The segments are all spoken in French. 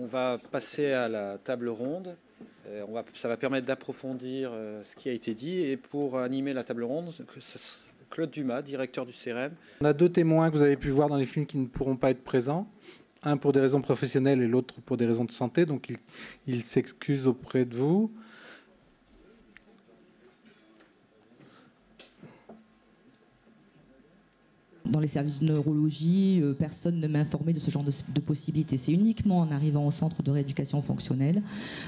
On va passer à la table ronde. Ça va permettre d'approfondir ce qui a été dit. Et pour animer la table ronde, Claude Dumas, directeur du CRM. On a deux témoins que vous avez pu voir dans les films qui ne pourront pas être présents. Un pour des raisons professionnelles et l'autre pour des raisons de santé. Donc il s'excuse auprès de vous. Dans les services de neurologie, personne ne m'a informé de ce genre de possibilités. C'est uniquement en arrivant au centre de rééducation fonctionnelle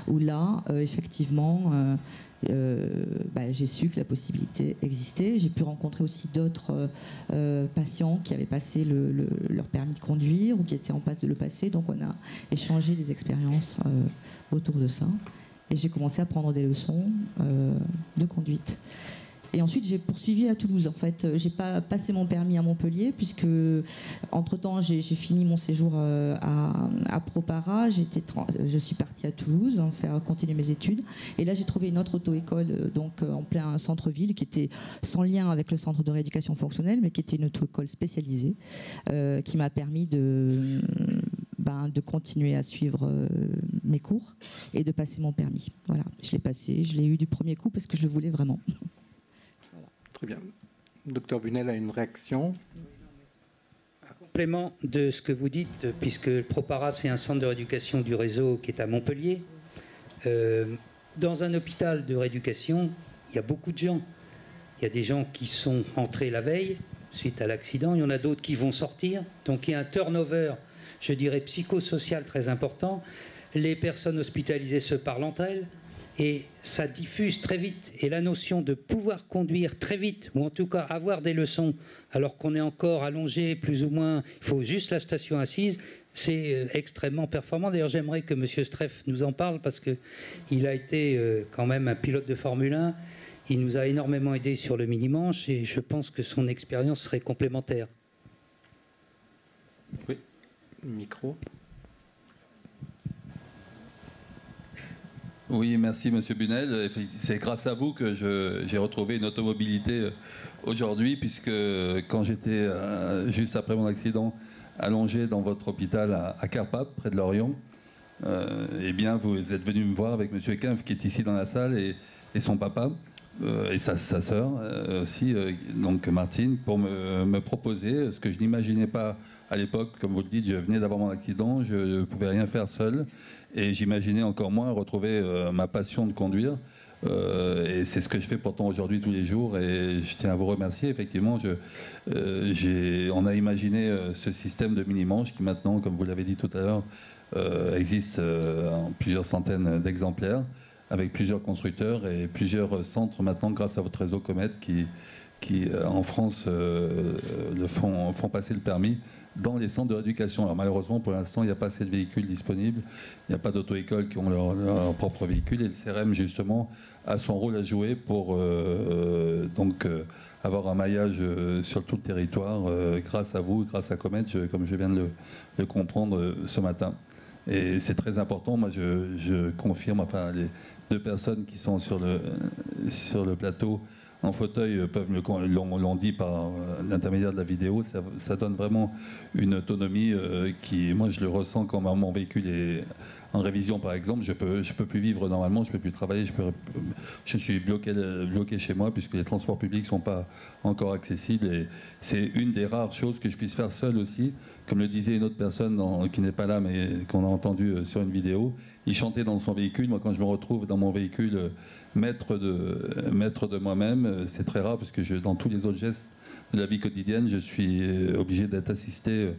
où là, effectivement, j'ai su que la possibilité existait. J'ai pu rencontrer aussi d'autres patients qui avaient passé leur permis de conduire ou qui étaient en passe de le passer. Donc on a échangé des expériences autour de ça. Et j'ai commencé à prendre des leçons de conduite. Et ensuite, j'ai poursuivi à Toulouse. En fait, j'ai pas passé mon permis à Montpellier puisque, entre-temps, j'ai fini mon séjour à Propara. Je suis partie à Toulouse faire continuer mes études. Et là, j'ai trouvé une autre auto-école, donc en plein centre-ville, qui était sans lien avec le centre de rééducation fonctionnelle, mais qui était une auto-école spécialisée, qui m'a permis de continuer à suivre mes cours et de passer mon permis. Voilà, je l'ai passé, je l'ai eu du premier coup parce que je le voulais vraiment. Très bien. Docteur Bunel a une réaction. Complément de ce que vous dites, puisque Propara, c'est un centre de rééducation du réseau qui est à Montpellier. Dans un hôpital de rééducation, il y a beaucoup de gens. Il y a des gens qui sont entrés la veille suite à l'accident. Il y en a d'autres qui vont sortir. Donc il y a un turnover, je dirais, psychosocial très important. Les personnes hospitalisées se parlent entre elles. Et ça diffuse très vite. Et la notion de pouvoir conduire très vite, ou en tout cas avoir des leçons, alors qu'on est encore allongé plus ou moins, il faut juste la station assise, c'est extrêmement performant. D'ailleurs, j'aimerais que M. Streff nous en parle, parce qu'il a été quand même un pilote de Formule 1. Il nous a énormément aidé sur le mini-manche, et je pense que son expérience serait complémentaire. Oui, micro. Oui, merci Monsieur Bunel. C'est grâce à vous que j'ai retrouvé une automobilité aujourd'hui, puisque quand j'étais, juste après mon accident, allongé dans votre hôpital à Carpape, près de Lorient, eh bien, vous êtes venu me voir avec Monsieur Kempf, qui est ici dans la salle, et son papa, et sa sœur aussi, donc Martine, pour me proposer ce que je n'imaginais pas à l'époque. Comme vous le dites, je venais d'avoir mon accident, je ne pouvais rien faire seul. Et j'imaginais encore moins retrouver ma passion de conduire. Et c'est ce que je fais pourtant aujourd'hui tous les jours. Et je tiens à vous remercier. Effectivement, on a imaginé ce système de mini-manche qui maintenant, comme vous l'avez dit tout à l'heure, existe en plusieurs centaines d'exemplaires, avec plusieurs constructeurs et plusieurs centres maintenant grâce à votre réseau Comet qui en France font passer le permis dans les centres de rééducation. Alors malheureusement, pour l'instant, il n'y a pas assez de véhicules disponibles. Il n'y a pas d'auto-écoles qui ont leur propre véhicule. Et le CRM, justement, a son rôle à jouer pour avoir un maillage sur tout le territoire grâce à vous, grâce à Comet, comme je viens de le comprendre ce matin. Et c'est très important. Moi, je confirme, enfin, les deux personnes qui sont sur le plateau en fauteuil l'ont dit par l'intermédiaire de la vidéo, ça donne vraiment une autonomie qui, moi je le ressens quand mon véhicule est en révision par exemple, je peux plus vivre normalement, je peux plus travailler, je suis bloqué chez moi puisque les transports publics sont pas encore accessibles et c'est une des rares choses que je puisse faire seul aussi, comme le disait une autre personne qui n'est pas là mais qu'on a entendu sur une vidéo, il chantait dans son véhicule. Moi quand je me retrouve dans mon véhicule maître de moi-même, c'est très rare parce que dans tous les autres gestes de la vie quotidienne, je suis obligé d'être assisté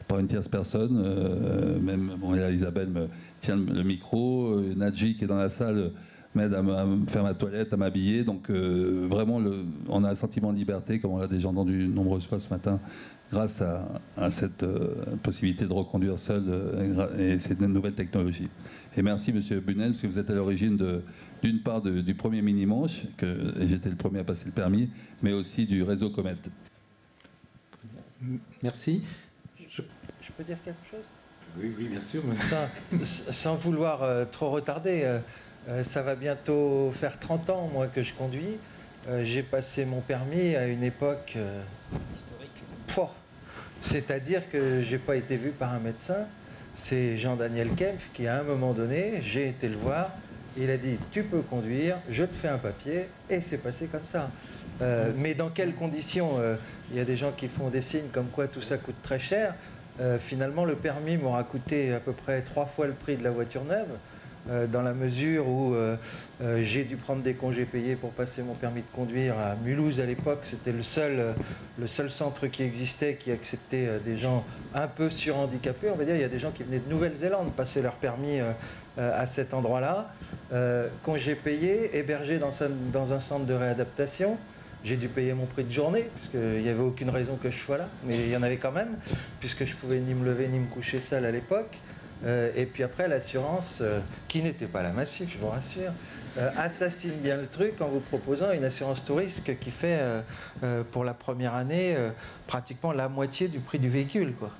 par une tierce personne. Même Isabelle me tient le micro, Nadji qui est dans la salle m'aide à faire ma toilette, à m'habiller. Donc vraiment, on a un sentiment de liberté, comme on l'a déjà entendu nombreuses fois ce matin, grâce à cette possibilité de reconduire seul et cette nouvelle technologie. Et merci Monsieur Bunel, parce que vous êtes à l'origine d'une part du premier mini-manche, et j'étais le premier à passer le permis, mais aussi du réseau Comet. Merci. Je peux dire quelque chose? Oui, bien sûr. Sans vouloir trop retarder, ça va bientôt faire 30 ans, moi, que je conduis. J'ai passé mon permis à une époque historique. C'est-à-dire que j'ai pas été vu par un médecin. c'est Jean-Daniel Kempf qui, à un moment donné, j'ai été le voir, il a dit, tu peux conduire, je te fais un papier, et c'est passé comme ça. Mais dans quelles conditions? Il y a des gens qui font des signes comme quoi tout ça coûte très cher. Finalement, le permis m'aura coûté à peu près 3 fois le prix de la voiture neuve, dans la mesure où j'ai dû prendre des congés payés pour passer mon permis de conduire à Mulhouse à l'époque. C'était le seul centre qui existait qui acceptait des gens un peu surhandicapés. On va dire, il y a des gens qui venaient de Nouvelle-Zélande passer leur permis à cet endroit-là. Congés payés, hébergés dans un centre de réadaptation. J'ai dû payer mon prix de journée, puisqu'il n'y avait aucune raison que je sois là, mais il y en avait quand même, puisque je pouvais ni me lever ni me coucher seul à l'époque. Et puis après, l'assurance, qui n'était pas la Massif, je vous rassure, assassine bien le truc en vous proposant une assurance tout risque qui fait, pour la première année, pratiquement la moitié du prix du véhicule, quoi.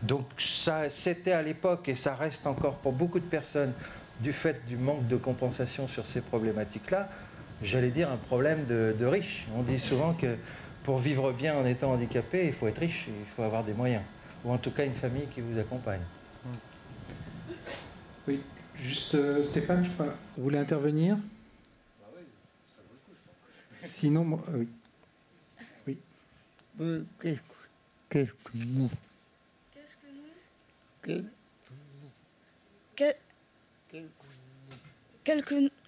Donc ça, c'était à l'époque, et ça reste encore pour beaucoup de personnes, du fait du manque de compensation sur ces problématiques-là, j'allais dire un problème de riches. On dit souvent que pour vivre bien en étant handicapé, il faut être riche, il faut avoir des moyens. Ou en tout cas une famille qui vous accompagne. Oui, juste Stéphane, je crois, vous voulez intervenir? Sinon, moi, oui. Oui. Qu'est-ce que nous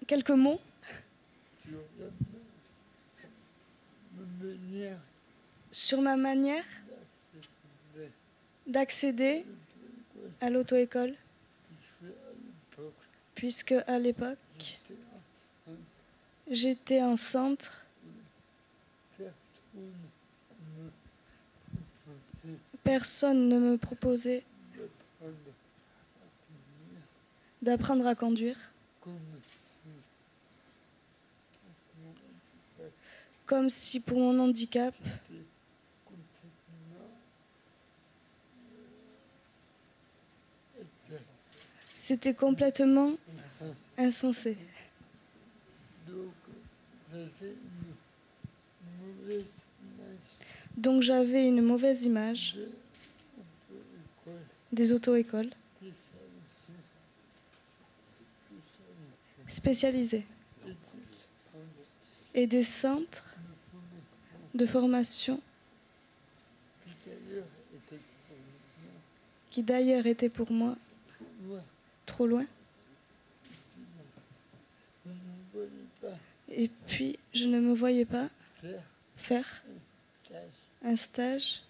quelques mots sur ma manière d'accéder à l'auto-école, puisque à l'époque j'étais en centre, personne ne me proposait d'apprendre à conduire, comme si pour mon handicap c'était complètement insensé. Donc j'avais une mauvaise image des auto-écoles spécialisées et des centres de formation qui d'ailleurs étaient pour moi trop loin. Et puis je ne me voyais pas faire un stage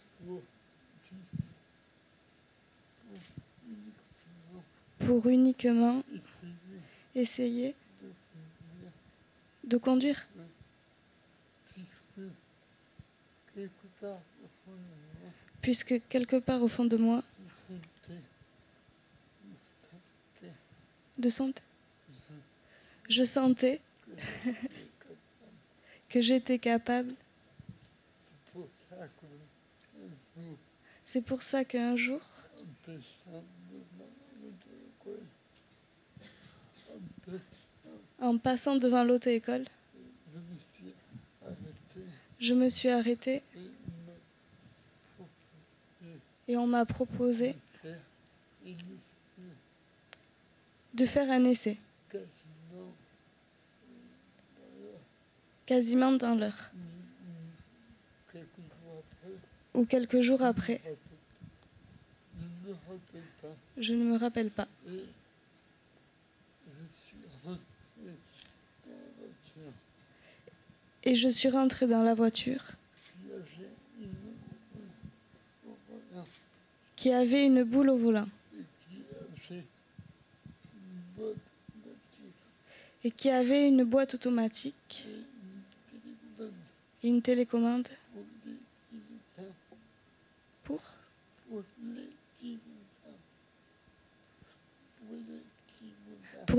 pour uniquement essayer de conduire. Puisque quelque part au fond de moi, de santé, je sentais que j'étais capable. C'est pour ça qu'un jour, en passant devant l'auto-école, je me suis arrêtée et on m'a proposé de faire un essai, quasiment dans l'heure, ou quelques jours après. Je ne me rappelle pas. Et je suis rentrée dans la voiture qui avait une boule au volant et qui avait une boîte automatique et une télécommande pour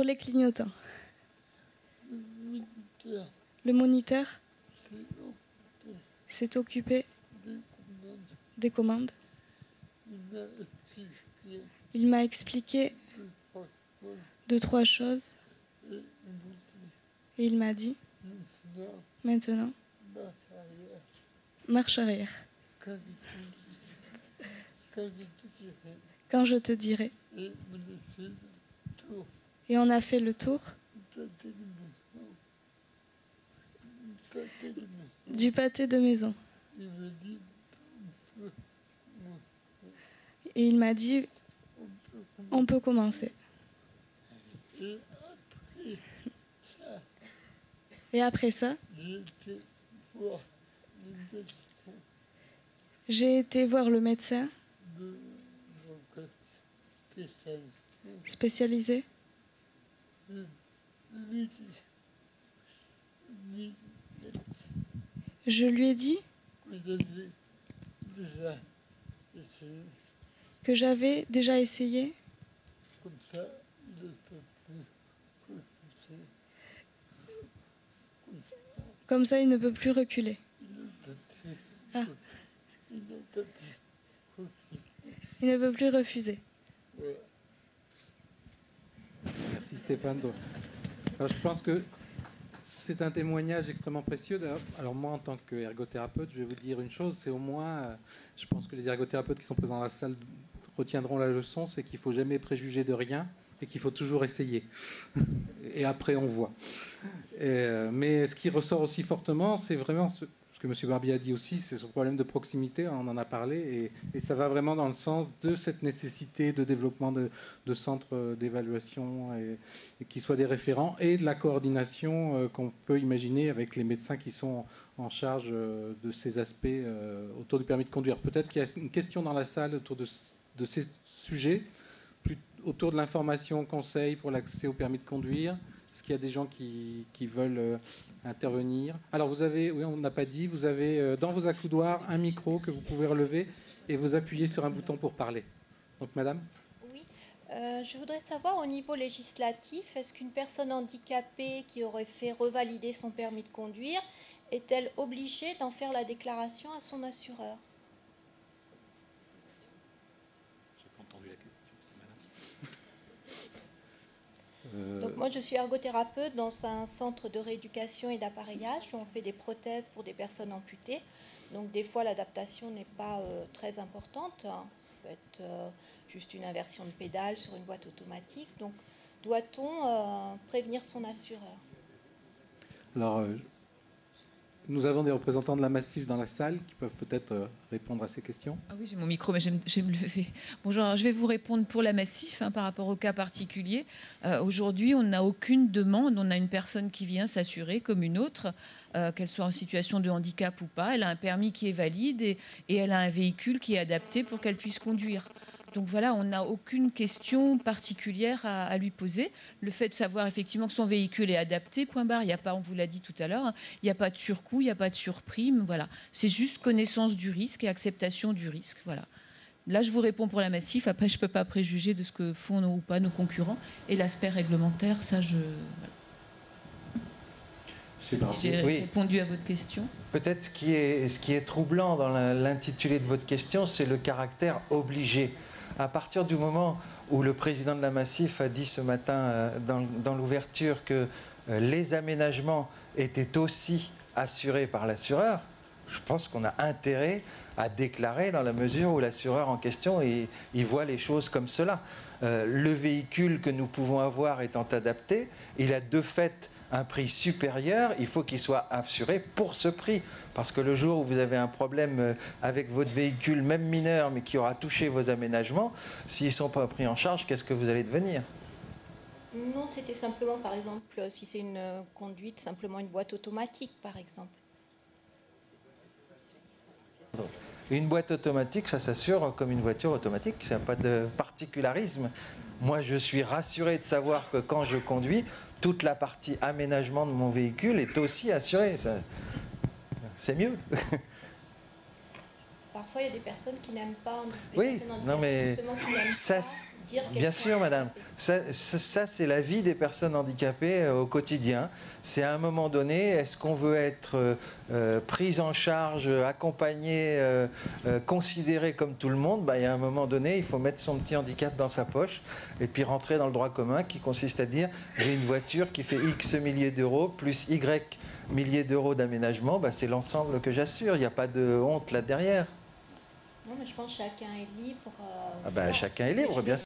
les clignotants. Le moniteur s'est occupé des commandes. Il m'a expliqué 2-3 choses et il m'a dit maintenant marche arrière. quand je te dirai. Et on a fait le tour du pâté de maison. Et il m'a dit, on peut commencer. Et après ça, j'ai été voir le médecin spécialisé. Je lui ai dit que j'avais déjà essayé. Comme ça, il ne peut plus reculer. Ah. Il ne peut plus refuser. Merci Stéphane. Alors, je pense que c'est un témoignage extrêmement précieux. Alors moi, en tant qu'ergothérapeute, je vais vous dire une chose, c'est au moins, je pense que les ergothérapeutes qui sont présents dans la salle retiendront la leçon, c'est qu'il ne faut jamais préjuger de rien et qu'il faut toujours essayer. Et après, on voit. Mais ce qui ressort aussi fortement, c'est vraiment ce que M. Barbier a dit aussi, c'est ce problème de proximité, on en a parlé, et ça va vraiment dans le sens de cette nécessité de développement de centres d'évaluation et qui soient des référents, et de la coordination qu'on peut imaginer avec les médecins qui sont en charge de ces aspects autour du permis de conduire. Peut-être qu'il y a une question dans la salle autour de ces sujets, autour de l'information, conseil pour l'accès au permis de conduire. Est-ce qu'il y a des gens qui veulent intervenir? Alors vous avez, oui, on n'a pas dit, vous avez dans vos accoudoirs un micro que vous pouvez relever et vous appuyez sur un bouton pour parler. Donc madame? Oui, je voudrais savoir au niveau législatif, est-ce qu'une personne handicapée qui aurait fait revalider son permis de conduire est-elle obligée d'en faire la déclaration à son assureur? Donc moi je suis ergothérapeute dans un centre de rééducation et d'appareillage où on fait des prothèses pour des personnes amputées. Donc des fois l'adaptation n'est pas très importante, ça peut être juste une inversion de pédale sur une boîte automatique. Donc doit-on prévenir son assureur? Alors nous avons des représentants de la Massif dans la salle qui peuvent peut-être répondre à ces questions. Ah oui, j'ai mon micro, mais j'aime me lever. Bonjour, je vais vous répondre pour la Massif par rapport au cas particulier. Aujourd'hui, on n'a aucune demande. On a une personne qui vient s'assurer comme une autre, qu'elle soit en situation de handicap ou pas. Elle a un permis qui est valide et elle a un véhicule qui est adapté pour qu'elle puisse conduire. Donc voilà, on n'a aucune question particulière à lui poser. Le fait de savoir effectivement que son véhicule est adapté, point barre. Il n'y a pas, on vous l'a dit tout à l'heure, il n'y a pas de surcoût, il n'y a pas de surprime. Voilà, c'est juste connaissance du risque et acceptation du risque. Voilà. Là, je vous réponds pour la Massif. Après, je ne peux pas préjuger de ce que font ou pas nos concurrents. Et l'aspect réglementaire, ça, je... Voilà. Si j'ai répondu à votre question. Peut-être ce qui est troublant dans l'intitulé de votre question, c'est le caractère obligé. À partir du moment où le président de la Massif a dit ce matin dans l'ouverture que les aménagements étaient aussi assurés par l'assureur, je pense qu'on a intérêt à déclarer dans la mesure où l'assureur en question il voit les choses comme cela. Le véhicule que nous pouvons avoir étant adapté, il a de fait un prix supérieur, il faut qu'il soit assuré pour ce prix. Parce que le jour où vous avez un problème avec votre véhicule, même mineur, mais qui aura touché vos aménagements, s'ils ne sont pas pris en charge, qu'est-ce que vous allez devenir? Non, c'était simplement, par exemple, si c'est une conduite, simplement une boîte automatique, par exemple. Une boîte automatique, ça s'assure comme une voiture automatique, ça n'a pas de particularisme. Moi, je suis rassuré de savoir que quand je conduis, toute la partie aménagement de mon véhicule est aussi assurée. C'est mieux. Parfois, il y a des personnes qui n'aiment pas. Oui, non mais ça, bien sûr, madame. Ça c'est la vie des personnes handicapées au quotidien. C'est à un moment donné, est-ce qu'on veut être prise en charge, accompagnée, considérée comme tout le monde? Il y a un moment donné, il faut mettre son petit handicap dans sa poche et puis rentrer dans le droit commun qui consiste à dire j'ai une voiture qui fait X milliers d'euros plus Y milliers d'euros d'aménagement, c'est l'ensemble que j'assure. Il n'y a pas de honte là derrière. Non, mais je pense que chacun est libre Ah ben, chacun est libre, bien sûr.